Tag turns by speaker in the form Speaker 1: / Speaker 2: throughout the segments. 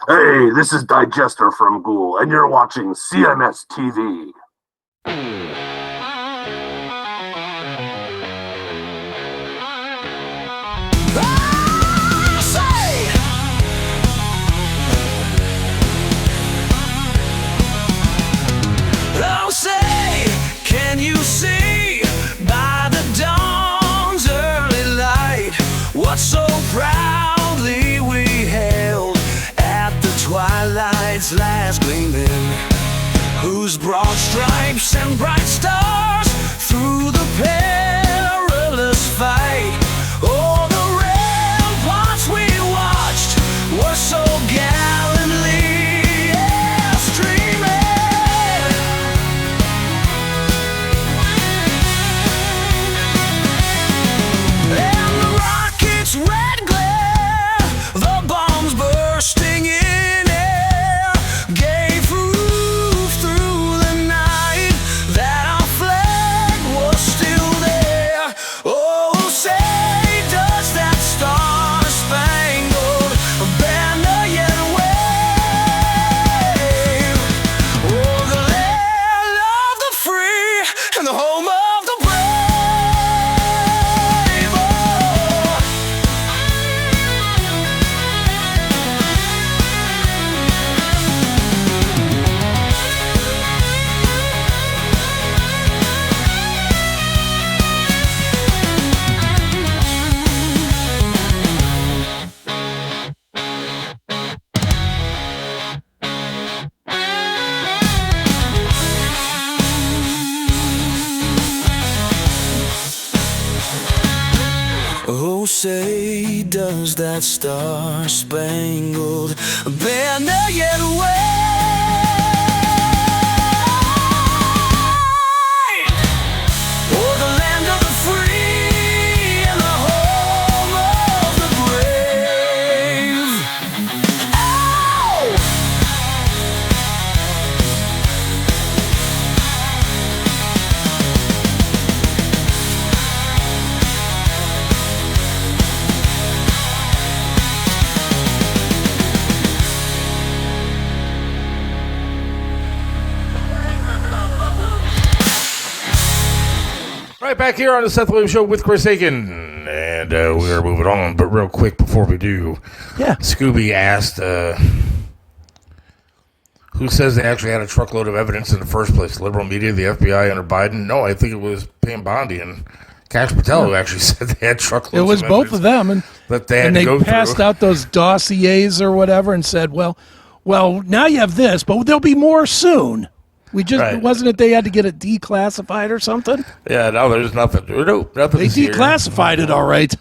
Speaker 1: Hey, this is Digester from Ghoul, and you're watching CMS TV.
Speaker 2: Oh, say, can you see by the dawn's early light what so proudly we held at the twilight's last gleaming, whose broad stripes and bright stars through the perilous fight, oh, the ramparts we watched were so gallantly streaming. And the rocket's red glare, the bombs bursting in air, gave proof through the night that our flag was still there. Oh, say, does that star-spangled banner yet wave? Oh, the land of the free and the home of the brave. Oh, say, does that star-spangled banner yet wave? Oh, the land of the free and the home of the brave. Ow!
Speaker 3: Right back here on the Seth Williams Show with Chris Aiken. And we are moving on, but real quick before we do, Scooby asked who says they actually had a truckload of evidence in the first place? Liberal media, the FBI under Biden? No, I think it was Pam Bondi and Cash Patel who actually said they had truckloads
Speaker 4: It was
Speaker 3: of
Speaker 4: both of them, and
Speaker 3: that they had to
Speaker 4: they
Speaker 3: go
Speaker 4: passed
Speaker 3: through.
Speaker 4: out those dossiers or whatever and said, well, now you have this, but there'll be more soon.
Speaker 3: Right.
Speaker 4: Wasn't it they had to get it declassified or something?
Speaker 3: Yeah, no, there's nothing. No, nothing.
Speaker 4: They
Speaker 3: this year.
Speaker 4: declassified it, all right.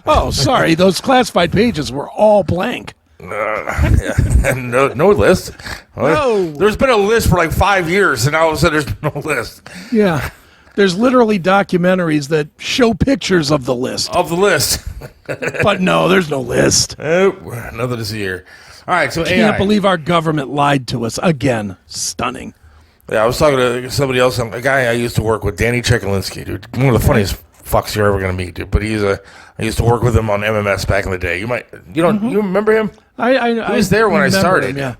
Speaker 4: Oh, sorry, those classified pages were all blank.
Speaker 3: Yeah. no list.
Speaker 4: No.
Speaker 3: There's been a list for like 5 years, and all of a sudden there's no list.
Speaker 4: Yeah. There's literally documentaries that show pictures of the list.
Speaker 3: Of the list.
Speaker 4: But no, there's no list.
Speaker 3: Nope, nothing this year. All right, so
Speaker 4: Can't
Speaker 3: AI.
Speaker 4: believe our government lied to us again. Stunning.
Speaker 3: Yeah, I was talking to somebody else, a guy I used to work with, Danny Chekalinsky, dude. One of the funniest fucks you're ever going to meet, dude. But I used to work with him on MMS back in the day. You remember him?
Speaker 4: I
Speaker 3: He was there when I
Speaker 4: remember
Speaker 3: started.
Speaker 4: him,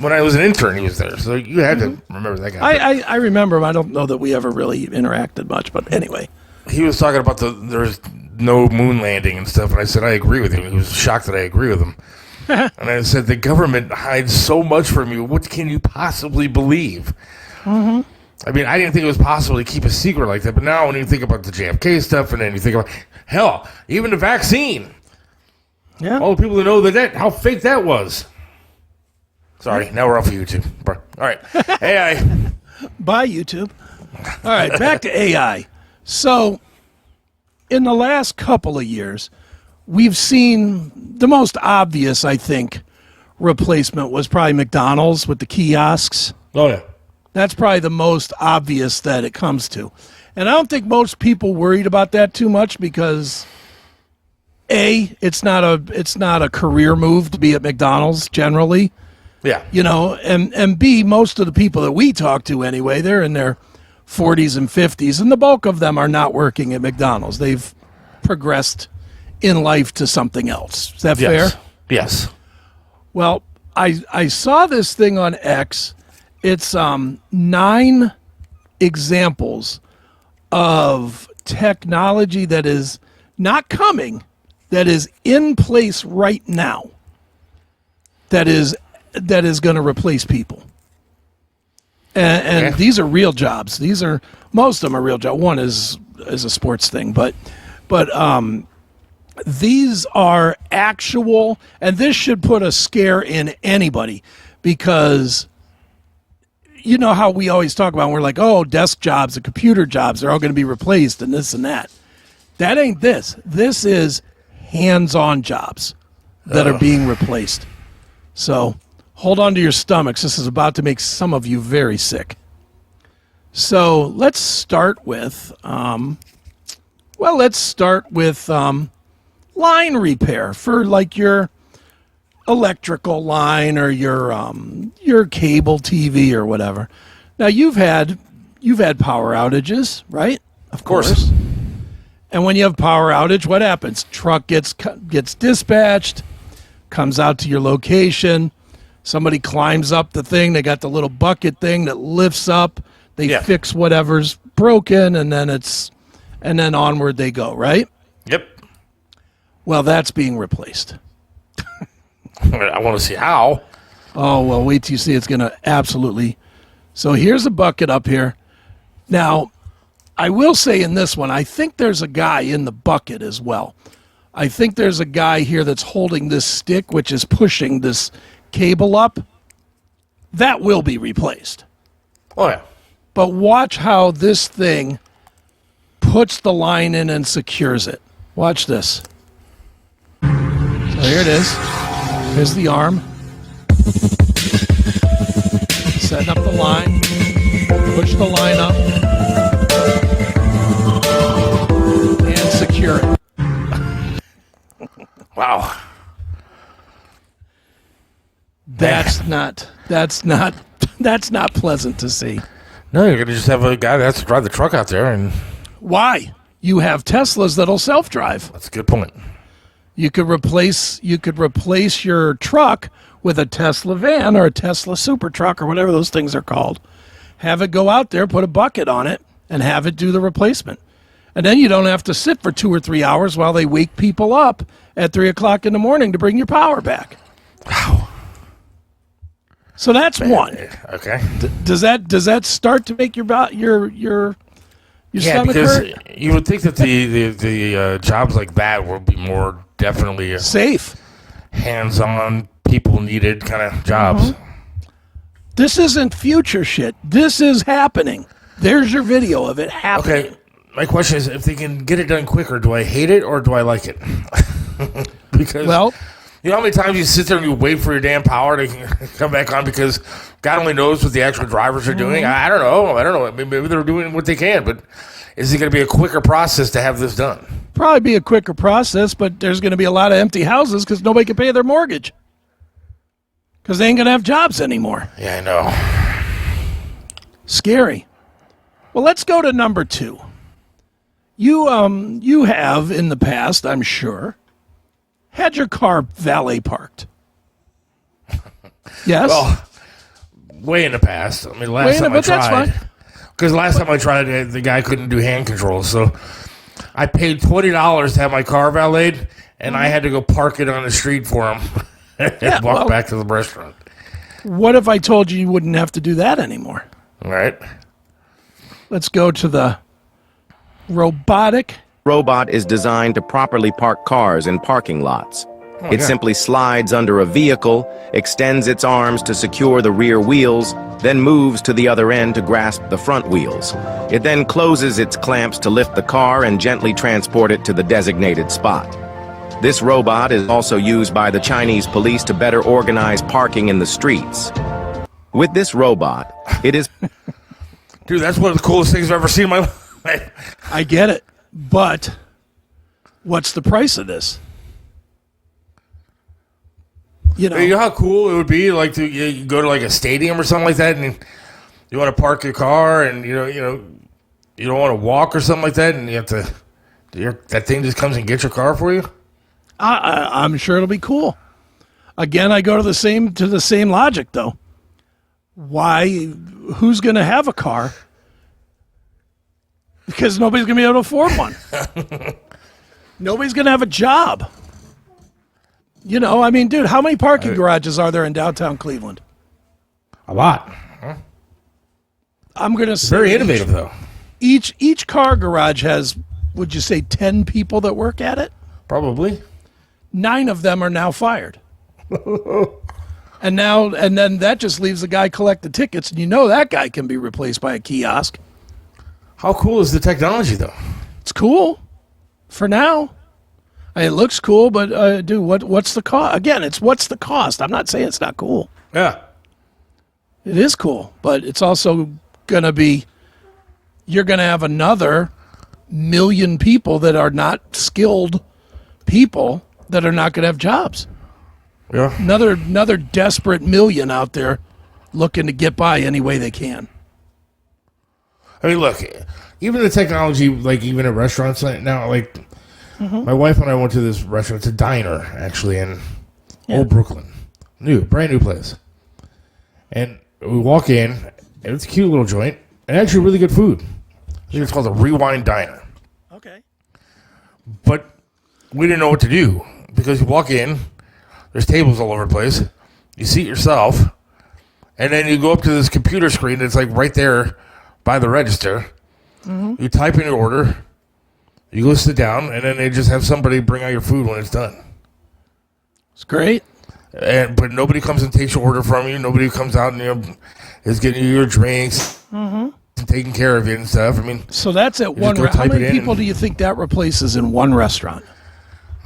Speaker 3: When I was an intern, he was there. So you had to remember that guy.
Speaker 4: I remember him. I don't know that we ever really interacted much, but anyway.
Speaker 3: He was talking about there's no moon landing and stuff, and I said I agree with him. He was shocked that I agree with him. And I said, the government hides so much from you. What can you possibly believe? Mm-hmm. I mean, I didn't think it was possible to keep a secret like that. But now when you think about the JFK stuff, and then you think about, hell, even the vaccine.
Speaker 4: Yeah.
Speaker 3: All the people who know how fake that was. Sorry, now we're off of YouTube. All right. AI.
Speaker 4: Bye, YouTube. All right, back to AI. So, in the last couple of years, we've seen the most obvious, I think, replacement was probably McDonald's with the kiosks.
Speaker 3: Oh, yeah.
Speaker 4: That's probably the most obvious that it comes to. And I don't think most people worried about that too much because A, it's not a career move to be at McDonald's generally.
Speaker 3: Yeah.
Speaker 4: You know, and B, most of the people that we talk to anyway, they're in their 40s and 50s, and the bulk of them are not working at McDonald's. They've progressed in life to something else. Is that fair?
Speaker 3: Yes.
Speaker 4: Well, I saw this thing on X. It's 9 examples of technology that is not coming, that is in place right now, that is going to replace people. And these are real jobs. Most of them are real jobs. One is a sports thing, but these are actual, and this should put a scare in anybody, because you know how we always talk about, we're like, oh, desk jobs and computer jobs are all going to be replaced and this and that. That ain't this. This is hands-on jobs that are being replaced. So hold on to your stomachs. This is about to make some of you very sick. So let's start with, line repair for like your electrical line or your cable TV or whatever. Now you've had power outages, right? Of course. And when you have power outage, what happens? Truck gets dispatched, comes out to your location. Somebody climbs up the thing. They got the little bucket thing that lifts up. They fix whatever's broken, and then onward they go, right?
Speaker 3: Yep.
Speaker 4: Well, that's being replaced.
Speaker 3: I want to see how.
Speaker 4: Oh, well, wait till you see. It's going to absolutely. So here's a bucket up here. Now, I will say in this one, I think there's a guy in the bucket as well. I think there's a guy here that's holding this stick, which is pushing this cable up. That will be replaced.
Speaker 3: Oh, yeah.
Speaker 4: But watch how this thing puts the line in and secures it. Watch this. So here it is. Here's the arm. Setting up the line. Push the line up. And secure it.
Speaker 3: Wow.
Speaker 4: That's not pleasant to see.
Speaker 3: No, you're gonna just have a guy that has to drive the truck out there, and
Speaker 4: Why? You have Teslas that'll self-drive.
Speaker 3: that's a good point.
Speaker 4: You could replace your truck with a Tesla van or a Tesla super truck or whatever those things are called. Have it go out there, put a bucket on it, and have it do the replacement. And then you don't have to sit for 2 or 3 hours while they wake people up at 3 o'clock in the morning to bring your power back.
Speaker 3: Wow.
Speaker 4: So that's one.
Speaker 3: Okay.
Speaker 4: Does that start to make your
Speaker 3: Yeah,
Speaker 4: stomach
Speaker 3: because
Speaker 4: hurt?
Speaker 3: you would think that the jobs like that would be more definitely
Speaker 4: Safe.
Speaker 3: hands-on, people needed kind of jobs.
Speaker 4: This isn't future shit. This is happening. There's your video of it happening.
Speaker 3: Okay. My question is, if they can get it done quicker, do I hate it or do I like it? Because you know how many times you sit there and you wait for your damn power to come back on because God only knows what the actual drivers are doing? I don't know. Maybe they're doing what they can, but is it going to be a quicker process to have this done?
Speaker 4: Probably be a quicker process, but there's going to be a lot of empty houses because nobody can pay their mortgage. Because they ain't going to have jobs anymore.
Speaker 3: Yeah, I know.
Speaker 4: Scary. Well, let's go to number 2. You have in the past, I'm sure, had your car valet parked. Yes?
Speaker 3: Well, way in the past. I mean, last time I
Speaker 4: but that's
Speaker 3: tried.
Speaker 4: fine.
Speaker 3: Because last time I tried, the guy couldn't do hand controls. So I paid $20 to have my car valeted, and I had to go park it on the street for him and walk back to the restaurant.
Speaker 4: What if I told you wouldn't have to do that anymore?
Speaker 3: All right.
Speaker 4: Let's go to the robotic.
Speaker 5: Robot is designed to properly park cars in parking lots. It
Speaker 3: yeah.
Speaker 5: simply slides under a vehicle, extends its arms to secure the rear wheels, then moves to the other end to grasp the front wheels. It then closes its clamps to lift the car and gently transport it to the designated spot. This robot is also used by the Chinese police to better organize parking in the streets. With this robot, it is...
Speaker 3: Dude, that's one of the coolest things I've ever seen in my life.
Speaker 4: I get it, but what's the price of this? You
Speaker 3: You know
Speaker 4: know,
Speaker 3: how cool it would be, like to you go to like a stadium or something like that, and you want to park your car, and you don't want to walk or something like that, and you have to. That thing just comes and gets your car for you.
Speaker 4: I'm sure it'll be cool. Again, I go to the same logic though. Why? Who's going to have a car? Because nobody's going to be able to afford one. Nobody's going to have a job. You know, I mean, dude, how many parking garages are there in downtown Cleveland?
Speaker 3: A lot.
Speaker 4: I'm going to say
Speaker 3: Very innovative, though.
Speaker 4: Each car garage has, would you say, 10 people that work at it?
Speaker 3: Probably.
Speaker 4: 9 of them are now fired. And then that just leaves the guy collect the tickets, and you know that guy can be replaced by a kiosk.
Speaker 3: How cool is the technology, though?
Speaker 4: It's cool for now. It looks cool, but dude, what's the cost? Again, it's what's the cost? I'm not saying it's not cool.
Speaker 3: Yeah.
Speaker 4: It is cool, but it's also going to be, you're going to have another million people that are not skilled people that are not going to have jobs.
Speaker 3: Yeah.
Speaker 4: Another desperate million out there looking to get by any way they can.
Speaker 3: I mean, look, even the technology, like even at restaurants now, like my wife and I went to this restaurant. It's a diner, actually, in Old Brooklyn. Brand new place. And we walk in, and it's a cute little joint, and actually really good food. I think it's called the Rewind Diner.
Speaker 4: Okay.
Speaker 3: But we didn't know what to do because you walk in, there's tables all over the place. You seat yourself, and then you go up to this computer screen that's like right there by the register. You type in your order, you go sit down, and then they just have somebody bring out your food when it's done.
Speaker 4: It's great.
Speaker 3: But nobody comes and takes your order from you. Nobody comes out and is getting you your drinks, and taking care of you and stuff. I mean,
Speaker 4: So that's at one.
Speaker 3: go
Speaker 4: How
Speaker 3: type
Speaker 4: many
Speaker 3: it in
Speaker 4: people
Speaker 3: and-
Speaker 4: do you think that replaces in one restaurant?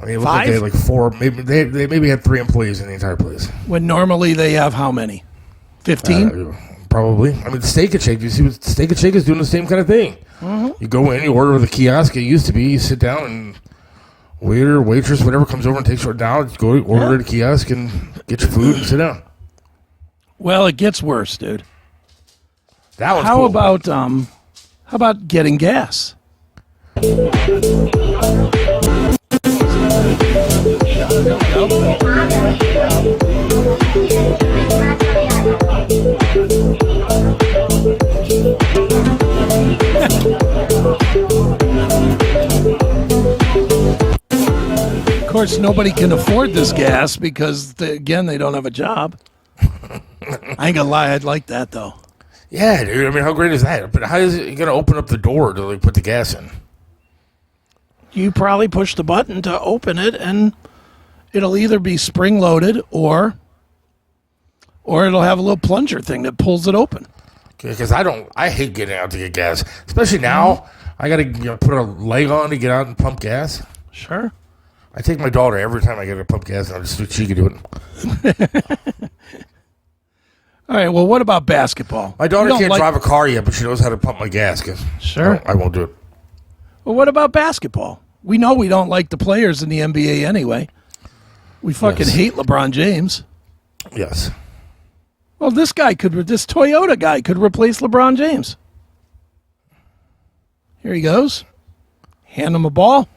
Speaker 3: I mean, it looked like they had like 4. Maybe they maybe had 3 employees in the entire place.
Speaker 4: When normally they have how many? 15?
Speaker 3: Probably. I mean, Steak and Shake. You see what Steak and Shake is doing the same kind of thing. You go in, you order with a kiosk. It used to be you sit down and waiter, waitress, whatever comes over and takes your down. Go order at a kiosk and get your food and sit down.
Speaker 4: Well, it gets worse, dude.
Speaker 3: That one's
Speaker 4: How
Speaker 3: cool.
Speaker 4: about getting gas? Of course, nobody can afford this gas because, again, they don't have a job. I ain't gonna lie, I'd like that though.
Speaker 3: Yeah, dude. I mean, how great is that? But how is it going to open up the door to like put the gas in?
Speaker 4: You probably push the button to open it, and it'll either be spring loaded or it'll have a little plunger thing that pulls it open.
Speaker 3: Because I hate getting out to get gas, especially now. I got to put a leg on to get out and pump gas.
Speaker 4: Sure.
Speaker 3: I take my daughter every time I get to pump gas, and I'll just see what she can do it.
Speaker 4: All right. Well, what about basketball?
Speaker 3: My daughter
Speaker 4: You don't
Speaker 3: can't
Speaker 4: like-
Speaker 3: drive a car yet, but she knows how to pump my gas. 'Cause
Speaker 4: Sure.
Speaker 3: I won't do it.
Speaker 4: Well, what about basketball? We know we don't like the players in the NBA anyway. We fucking
Speaker 3: Yes.
Speaker 4: hate LeBron James.
Speaker 3: Yes.
Speaker 4: Well, this Toyota guy could replace LeBron James. Here he goes. Hand him a ball.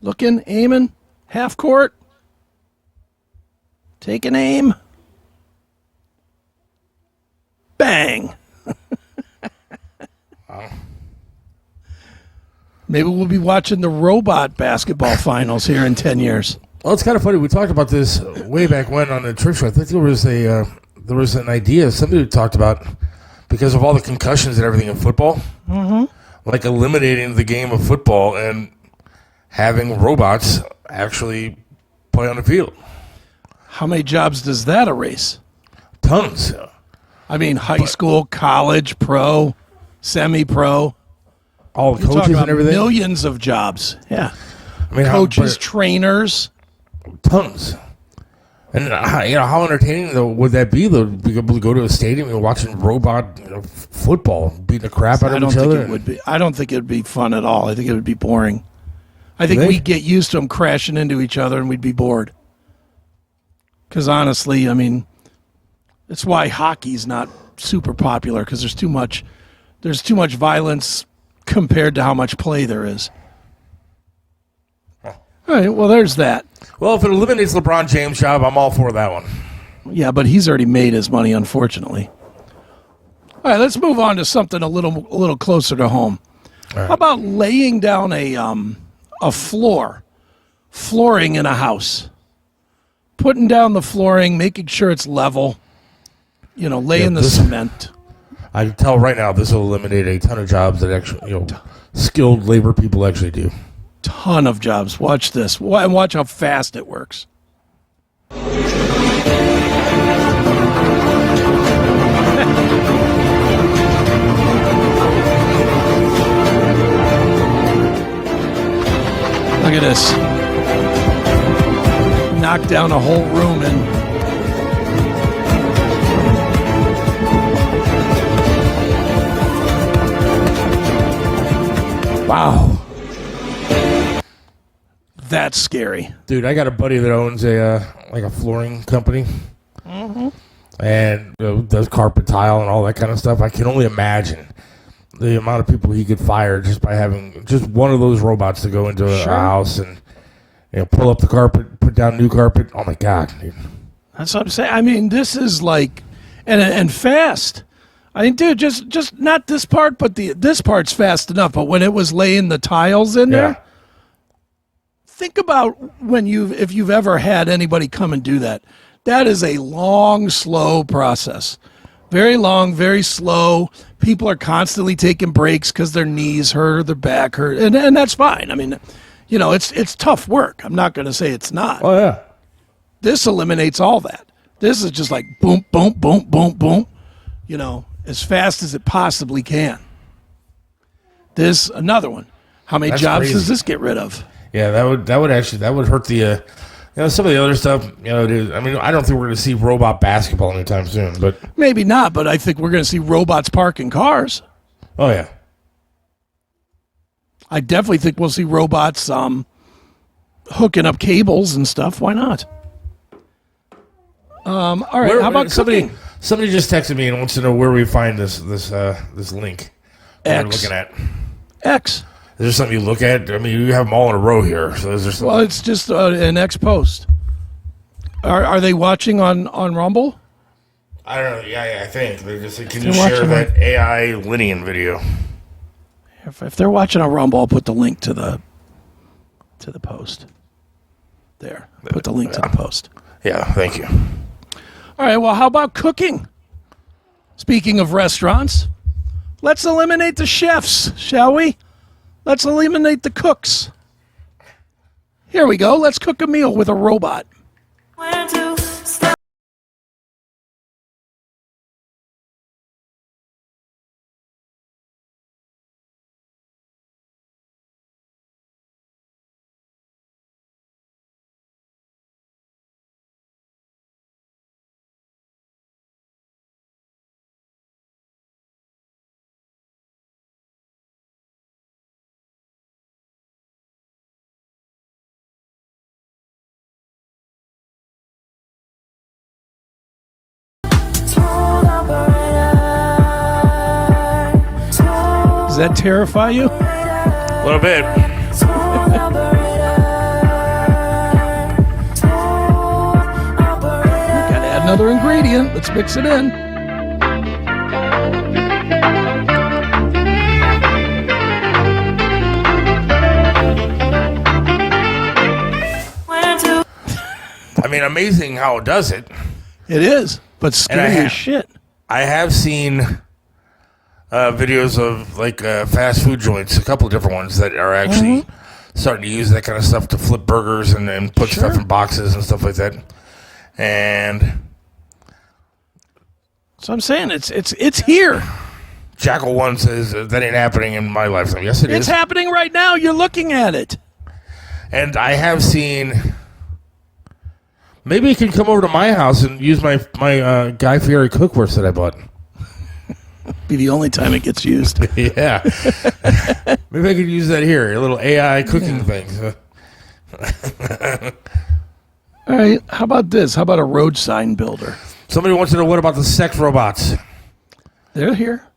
Speaker 4: Looking, aiming, half court. Take an aim. Bang. Maybe we'll be watching the robot basketball finals here in 10 years.
Speaker 3: Well, it's kind of funny. We talked about this way back when on the trip show. I think there was an idea somebody talked about because of all the concussions and everything in football, like eliminating the game of football and having robots actually play on the field.
Speaker 4: How many jobs does that erase?
Speaker 3: Tons.
Speaker 4: I mean, high school, college, pro, semi-pro.
Speaker 3: All the
Speaker 4: You're talking
Speaker 3: coaches
Speaker 4: about
Speaker 3: and everything.
Speaker 4: millions of jobs. Yeah.
Speaker 3: I mean,
Speaker 4: Coaches, trainers.
Speaker 3: tons. And how entertaining though would that be? Though, be able to go to a stadium and watching robot football beating the crap out
Speaker 4: I
Speaker 3: of
Speaker 4: don't
Speaker 3: each
Speaker 4: think
Speaker 3: other.
Speaker 4: it would be. I don't think it would be fun at all. I think it would be boring. I think
Speaker 3: Really?
Speaker 4: we'd get used to them crashing into each other and we'd be bored. Because honestly, I mean, that's why hockey's not super popular because there's too much violence compared to how much play there is. All right, well, there's that.
Speaker 3: Well, if it eliminates LeBron James' job, I'm all for that one.
Speaker 4: Yeah, but he's already made his money, unfortunately. All right, let's move on to something a little closer to home.
Speaker 3: Right.
Speaker 4: How about laying down a flooring in a house? Putting down the flooring, making sure it's level, laying the cement.
Speaker 3: I can tell right now this will eliminate a ton of jobs that actually, skilled labor people actually do.
Speaker 4: Ton of jobs. Watch this. And watch how fast it works. Look at this. Knock down a whole room and wow. That's scary.
Speaker 3: Dude, I got a buddy that owns a flooring company. And does carpet tile and all that kind of stuff. I can only imagine the amount of people he could fire just by having just one of those robots to go into a house and pull up the carpet, put down new carpet. Oh my God, dude.
Speaker 4: That's what I'm saying. I mean, this is like, and fast. I think, dude, just not this part, but this part's fast enough. But when it was laying the tiles in there, think about if you've ever had anybody come and do that. That is a long, slow process. Very long, very slow. People are constantly taking breaks because their knees hurt or their back hurt, and that's fine. I mean, it's tough work. I'm not going to say it's not.
Speaker 3: Oh yeah.
Speaker 4: This eliminates all that. This is just like boom, boom, boom, boom, boom. As fast as it possibly can. This another one. How many jobs
Speaker 3: crazy.
Speaker 4: does this get rid of?
Speaker 3: Yeah, that would hurt the some of the other stuff. Dude, I mean, I don't think we're going to see robot basketball anytime soon, but
Speaker 4: Maybe not, but I think we're going to see robots parking cars.
Speaker 3: oh yeah.
Speaker 4: I definitely think we'll see robots hooking up cables and stuff. Why not? All right. How about
Speaker 3: somebody?
Speaker 4: cooking?
Speaker 3: Somebody just texted me and wants to know where we find this link. That we're
Speaker 4: X.
Speaker 3: looking at.
Speaker 4: X.
Speaker 3: Is there something you look at? I mean, you have them all in a row here. So is there something?
Speaker 4: Well, it's just an X post. Are they watching on Rumble?
Speaker 3: I don't know. Yeah, I think they just said, can
Speaker 4: They're
Speaker 3: you share
Speaker 4: watching
Speaker 3: that AI Linian video?
Speaker 4: If they're watching on Rumble, I'll put the link to the post. There. Put the link to the post.
Speaker 3: Yeah, thank you.
Speaker 4: All right, well, how about cooking? Speaking of restaurants, let's eliminate the chefs, shall we? Let's eliminate the cooks. Here we go. Let's cook a meal with a robot. Does that terrify you?
Speaker 3: A little bit.
Speaker 4: Gotta add another ingredient. Let's mix it in.
Speaker 3: I mean, amazing how it does it.
Speaker 4: It is, but scary as shit.
Speaker 3: I have seen videos of fast food joints, a couple of different ones that are actually starting to use that kind of stuff to flip burgers and put stuff in boxes and stuff like that. And
Speaker 4: so I'm saying it's here.
Speaker 3: Jackal One says that ain't happening in my lifetime. Yes, it is.
Speaker 4: It's happening right now. You're looking at it.
Speaker 3: And I have seen. Maybe you can come over to my house and use my Guy Fieri cookware that I bought.
Speaker 4: Be the only time it gets used.
Speaker 3: Yeah. Maybe I could use that here, a little AI cooking thing.
Speaker 4: All right, how about this? How about a road sign builder?
Speaker 3: Somebody wants to know, what about the sex robots?
Speaker 4: They're here.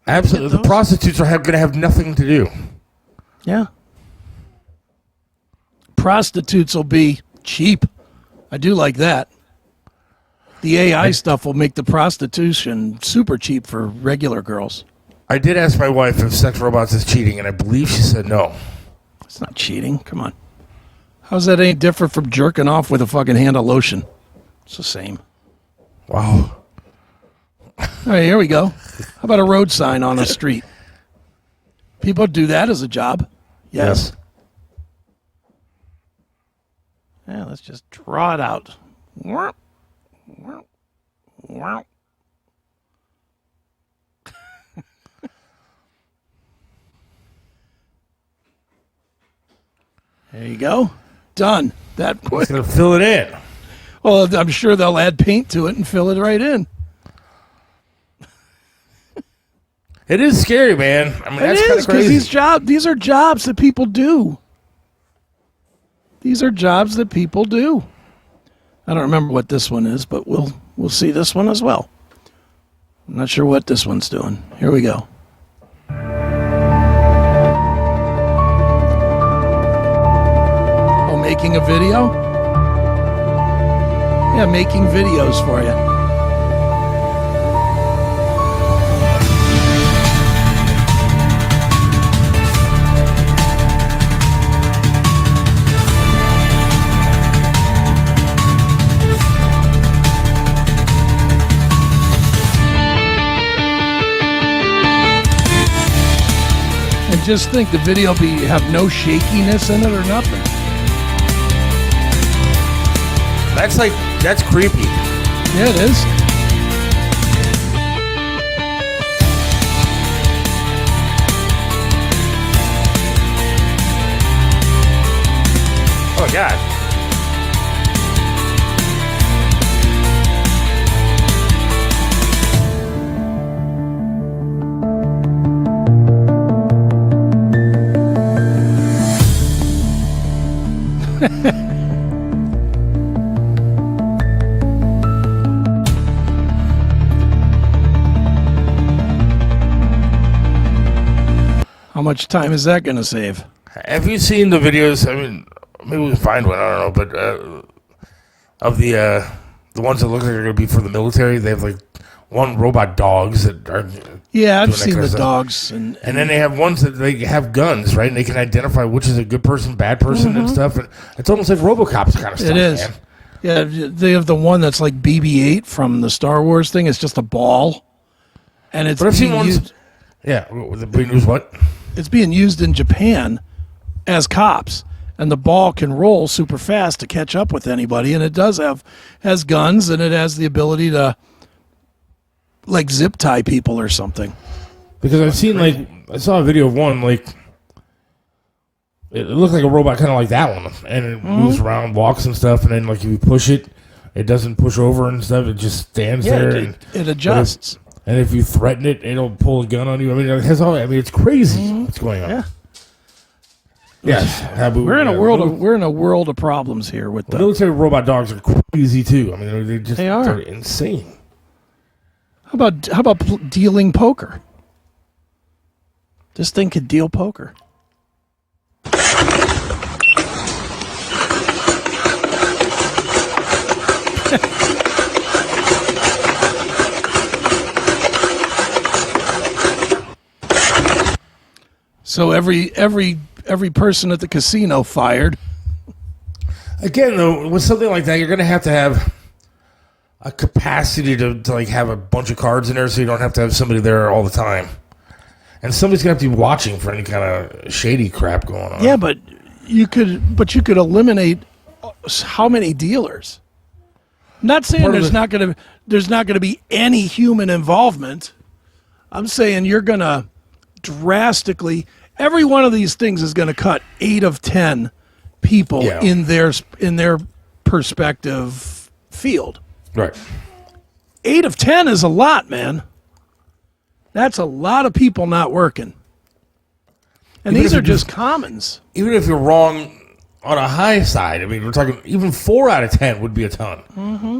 Speaker 3: Absolutely. The prostitutes are going to have nothing to do.
Speaker 4: Yeah. prostitutes will be cheap. I do like that. The AI stuff will make the prostitution super cheap for regular girls.
Speaker 3: I did ask my wife if sex robots is cheating, and I believe she said no.
Speaker 4: It's not cheating. Come on. How's that any different from jerking off with a fucking hand of lotion? It's the same.
Speaker 3: Wow.
Speaker 4: All right, here we go. How about a road sign on a street? People do that as a job. Yes. Yeah, let's just draw it out. There you go. Done. That
Speaker 3: It's
Speaker 4: quick.
Speaker 3: going to fill it in.
Speaker 4: Well, I'm sure they'll add paint to it and fill it right in.
Speaker 3: It is scary, man. I mean,
Speaker 4: It
Speaker 3: that's kind
Speaker 4: is,
Speaker 3: of crazy.
Speaker 4: these are jobs that people do. These are jobs that people do. I don't remember what this one is, but we'll see this one as well. I'm not sure what this one's doing. Here we go. Oh, making a video? Yeah, making videos for you. And just think the video have no shakiness in it or nothing.
Speaker 3: That's creepy.
Speaker 4: Yeah, it is.
Speaker 3: Oh, God.
Speaker 4: How much time is that going to save?
Speaker 3: Have you seen the videos? I mean, maybe we can find one. I don't know, but of the ones that look like they're going to be for the military, they have like one robot dogs that are.
Speaker 4: Yeah, I've
Speaker 3: doing that
Speaker 4: seen
Speaker 3: kind
Speaker 4: the
Speaker 3: of stuff.
Speaker 4: dogs, and
Speaker 3: And then they have ones that they have guns, right? And they can identify which is a good person, bad person, and stuff. And it's almost like RoboCop's kind of stuff.
Speaker 4: it is.
Speaker 3: Man.
Speaker 4: Yeah, they have the one that's like BB-8 from the Star Wars thing. It's just a ball, and it's
Speaker 3: But I've seen
Speaker 4: being
Speaker 3: ones.
Speaker 4: used.
Speaker 3: Yeah, the big news. What?
Speaker 4: It's being used in Japan as cops, and the ball can roll super fast to catch up with anybody, and it has guns, and it has the ability to like zip tie people or something.
Speaker 3: Because I've seen I saw a video of one it looked like a robot, kind of like that one, and it moves around, walks and stuff, and then like if you push it, it doesn't push over and stuff. It just stands there.
Speaker 4: It adjusts.
Speaker 3: And if you threaten it, it'll pull a gun on you. I mean, it has all. I mean, it's crazy what's going on.
Speaker 4: Yeah.
Speaker 3: Yes,
Speaker 4: We're in a world of problems here with the
Speaker 3: military robot dogs are crazy too. I mean,
Speaker 4: They are.
Speaker 3: they're insane.
Speaker 4: How about dealing poker? This thing could deal poker. So every person at the casino fired.
Speaker 3: Again, though, with something like that, you're going to have a capacity to like have a bunch of cards in there, so you don't have to have somebody there all the time. And somebody's going to have to be watching for any kind of shady crap going on.
Speaker 4: Yeah, but you could eliminate how many dealers? I'm not saying there's not going to be any human involvement. I'm saying you're going to drastically. Every one of these things is going to cut 8 of 10 people in their perspective field.
Speaker 3: Right.
Speaker 4: 8 of 10 is a lot, man. That's a lot of people not working. And
Speaker 3: Even
Speaker 4: these
Speaker 3: if
Speaker 4: are just commons.
Speaker 3: Even if you're wrong on a high side, I mean, we're talking even 4 out of 10 would be a ton.
Speaker 4: Mm-hmm.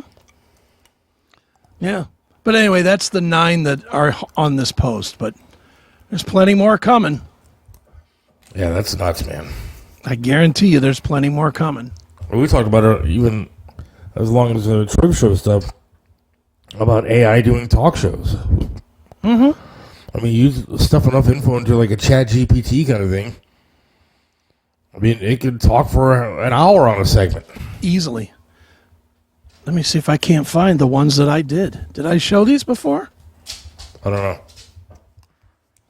Speaker 4: Yeah. But anyway, that's the 9 that are on this post. But there's plenty more coming.
Speaker 3: Yeah, that's nuts, man.
Speaker 4: I guarantee you there's plenty more coming.
Speaker 3: We talked about it even as long as the Trib Show stuff about AI doing talk shows. Mm-hmm. I mean, use stuff enough info into like a Chat GPT kind of thing. I mean, it could talk for an hour on a segment.
Speaker 4: Easily. Let me see if I can't find the ones that I did. Did I show these before?
Speaker 3: I don't know.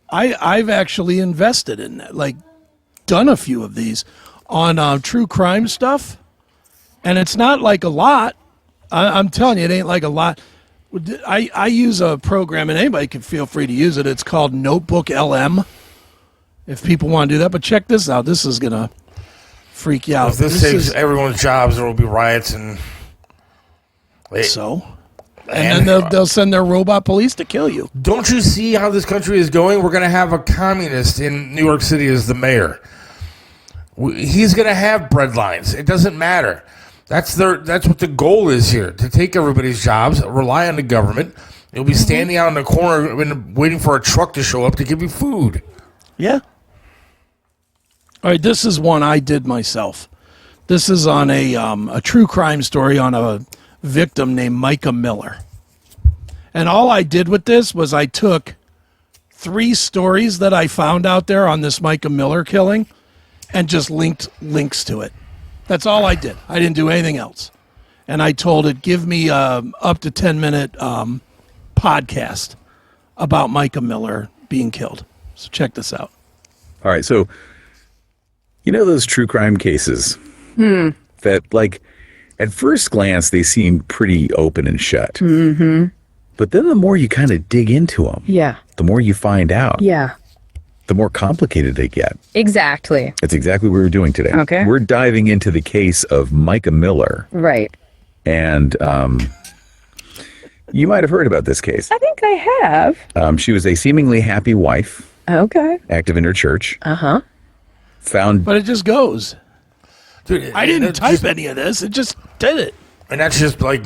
Speaker 4: I've actually invested in that, like done a few of these on true crime stuff. And it's not like a lot. I'm telling you, it ain't like a lot. I use a program, and anybody can feel free to use it. It's called Notebook LM. If people want to do that, but check this out. This is gonna freak you out.
Speaker 3: If this saves everyone's jobs, there will be riots and
Speaker 4: then they'll send their robot police to kill you.
Speaker 3: Don't you see how this country is going? We're going to have a communist in New York City as the mayor. He's going to have bread lines. It doesn't matter. That's what the goal is here, to take everybody's jobs, rely on the government. You'll be standing out in the corner waiting for a truck to show up to give you food.
Speaker 4: Yeah. All right, this is one I did myself. This is on a true crime story on a victim named Micah Miller. And all I did with this was I took 3 stories that I found out there on this Micah Miller killing and just linked links to it. That's all I did. I didn't do anything else. And I told it, give me up to 10-minute podcast about Micah Miller being killed. So check this out.
Speaker 6: All right, so you know those true crime cases that, like, at first glance, they seem pretty open and shut. Mm-hmm. But then the more you kind of dig into them, the more you find out, the more complicated they get.
Speaker 7: Exactly.
Speaker 6: That's exactly what we're doing today.
Speaker 7: Okay.
Speaker 6: We're diving into the case of Micah Miller.
Speaker 7: Right.
Speaker 6: And you might have heard about this case.
Speaker 7: I think I have.
Speaker 6: She was a seemingly happy wife,
Speaker 7: Okay.
Speaker 6: active in her church.
Speaker 7: Uh-huh.
Speaker 6: Found
Speaker 4: But it just goes.
Speaker 3: Dude,
Speaker 4: I didn't type any of this. It just did it.
Speaker 3: And that's just like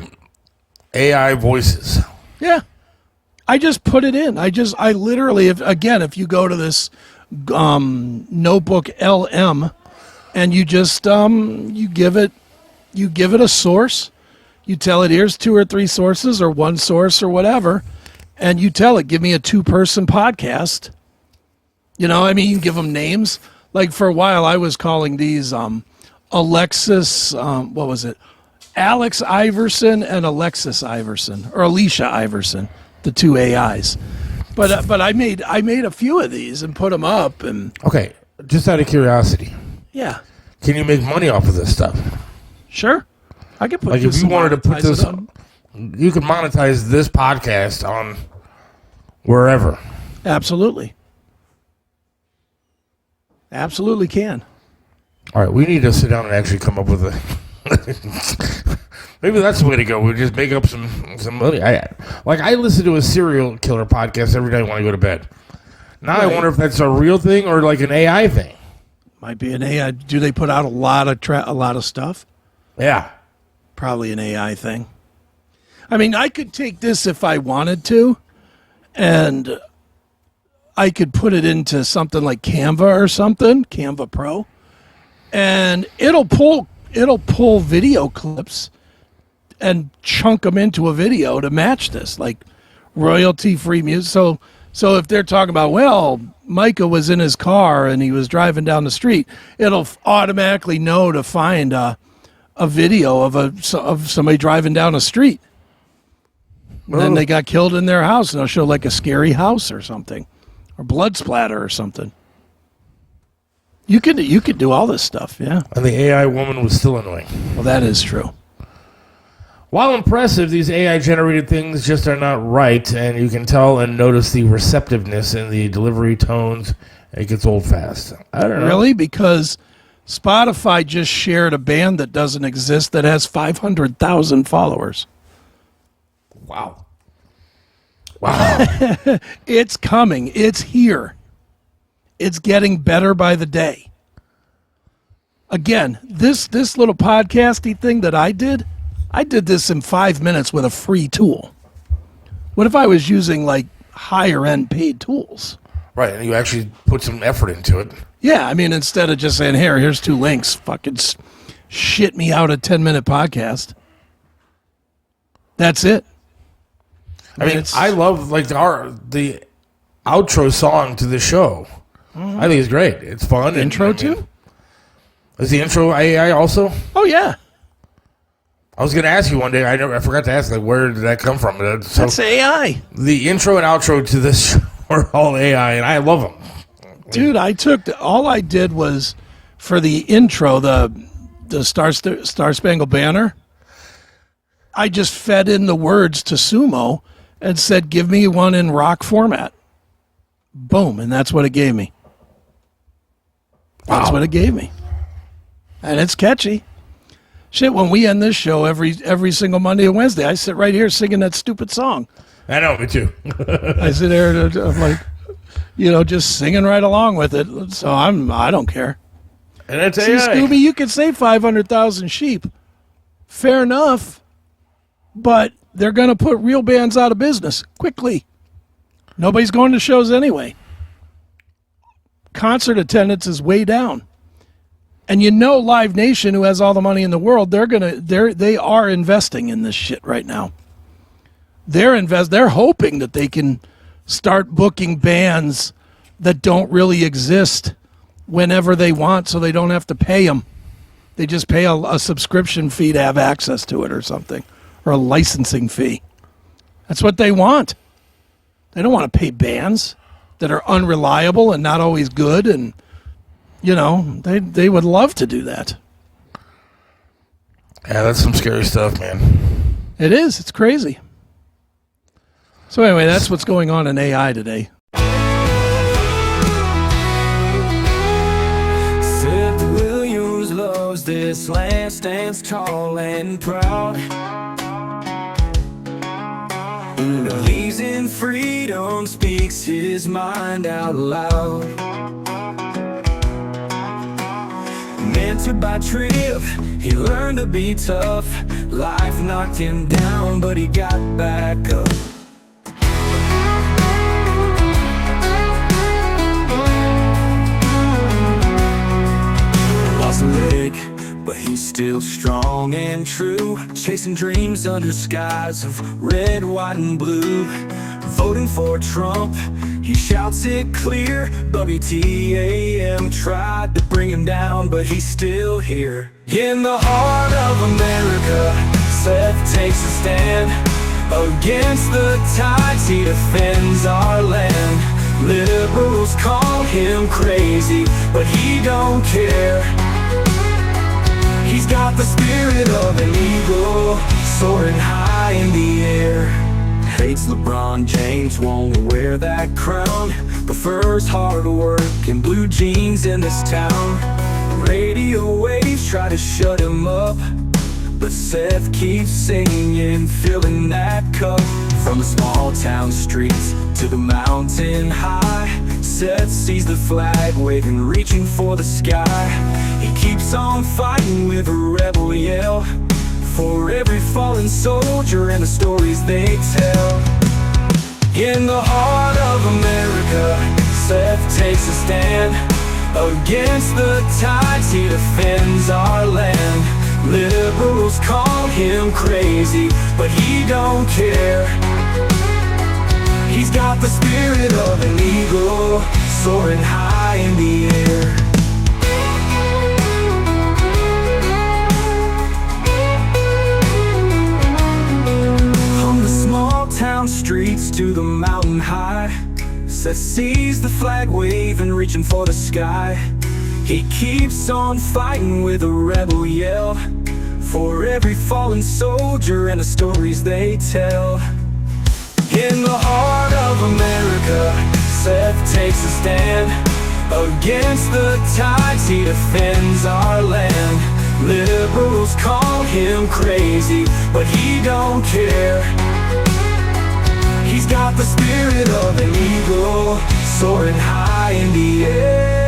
Speaker 3: AI voices.
Speaker 4: Yeah. I just put it in. I literally, if you go to this Notebook LM and you just, you give it a source, you tell it, here's 2 or 3 sources or 1 source or whatever, and you tell it, give me a 2-person podcast. You know, I mean, you can give them names. Like for a while, I was calling these Alexis, what was it? Alex Iverson and Alexis Iverson, or Alicia Iverson, the 2 AIs. But I made a few of these and put them up, and
Speaker 3: Okay, just out of curiosity,
Speaker 4: yeah,
Speaker 3: can you make money off of this stuff?
Speaker 4: sure, I could put.
Speaker 3: Like if
Speaker 4: this
Speaker 3: you wanted to put
Speaker 4: monetize
Speaker 3: this,
Speaker 4: it on.
Speaker 3: you could monetize this podcast on wherever.
Speaker 4: Absolutely can.
Speaker 3: All right, we need to sit down and actually come up with a. Maybe that's the way to go. We just make up some money. I listen to a serial killer podcast every night when I go to bed. Now I wonder if that's a real thing or like an AI thing.
Speaker 4: Might be an AI. Do they put out a lot of stuff?
Speaker 3: Yeah.
Speaker 4: Probably an AI thing. I mean, I could take this if I wanted to, and I could put it into something like Canva or something, Canva Pro, and it'll pull video clips and chunk them into a video to match this, like royalty-free music. So if they're talking about, well, Micah was in his car and he was driving down the street, it'll automatically know to find a video of somebody driving down a street. And then they got killed in their house, and it'll show like a scary house or something, or blood splatter or something. You could do all this stuff, yeah.
Speaker 3: And the AI woman was still annoying.
Speaker 4: Well, that is true.
Speaker 3: While impressive, these AI-generated things just are not right, and you can tell and notice the receptiveness in the delivery tones. It gets old fast. I don't know.
Speaker 4: Really? Because Spotify just shared a band that doesn't exist that has 500,000 followers.
Speaker 3: Wow.
Speaker 4: It's coming. It's here. It's getting better by the day. Again, this little podcasty thing that I did this in 5 minutes with a free tool. What if I was using like higher end paid tools?
Speaker 3: Right, and you actually put some effort into it.
Speaker 4: Yeah, I mean, instead of just saying, here's 2 links, fucking shit me out a 10-minute podcast. That's it.
Speaker 3: I mean, I love like the outro song to the show. I think it's great. It's fun.
Speaker 4: Intro too?
Speaker 3: Is the intro AI also?
Speaker 4: Oh, yeah.
Speaker 3: I was going to ask you one day. I forgot to ask, like, where did that come from?
Speaker 4: That's AI.
Speaker 3: The intro and outro to this show are all AI, and I love them.
Speaker 4: Dude, all I did was for the intro, the Star Spangled Banner, I just fed in the words to Sumo and said, give me one in rock format. Boom, and that's what it gave me. That's what it gave me. And it's catchy. Shit, when we end this show every single Monday and Wednesday, I sit right here singing that stupid song.
Speaker 3: I know, me too.
Speaker 4: I sit there and I'm like, just singing right along with it. So I don't care.
Speaker 3: And it's
Speaker 4: See,
Speaker 3: AI.
Speaker 4: Scooby, you could say 500,000 sheep. Fair enough. But they're going to put real bands out of business quickly. Nobody's going to shows anyway. Concert attendance is way down. And Live Nation, who has all the money in the world, they are investing in this shit right now. They're hoping that they can start booking bands that don't really exist whenever they want, so they don't have to pay them. They just pay a subscription fee to have access to it or something, or a licensing fee. That's what they want. They don't want to pay bands that are unreliable and not always good, and they would love to do that.
Speaker 3: Yeah, that's some scary stuff, man.
Speaker 4: It is. It's crazy. So anyway, that's what's going on in AI today.
Speaker 2: Seth Williams loves this land, stands tall and proud. Believes in freedom, speaks his mind out loud. Mentored by Trip, he learned to be tough. Life knocked him down, but he got back up. Lost a leg, but he's still strong and true. Chasing dreams under skies of red, white, and blue. Voting for Trump, he shouts it clear. WTAM tried to bring him down, but he's still here. In the heart of America, Seth takes a stand. Against the tides, he defends our land. Liberals call him crazy, but he don't care. He's got the spirit of an eagle, soaring high in the air. Hates LeBron James, won't wear that crown. Prefers hard work and blue jeans in this town. Radio waves try to shut him up, but Seth keeps singing, filling that cup. From the small town streets to the mountain high, Seth sees the flag waving, reaching for the sky. He keeps on fighting with a rebel yell, for every fallen soldier and the stories they tell. In the heart of America, Seth takes a stand. Against the tides, he defends our land. Liberals call him crazy, but he don't care. He's got the spirit of an eagle, soaring high in the air. From the small town streets to the mountain high, Seth sees the flag waving, reaching for the sky. He keeps on fighting with a rebel yell, for every fallen soldier and the stories they tell. In the heart of America, Seth takes a stand. Against the tides, he defends our land. Liberals call him crazy, but he don't care. He's got the spirit of an eagle, soaring high in the air.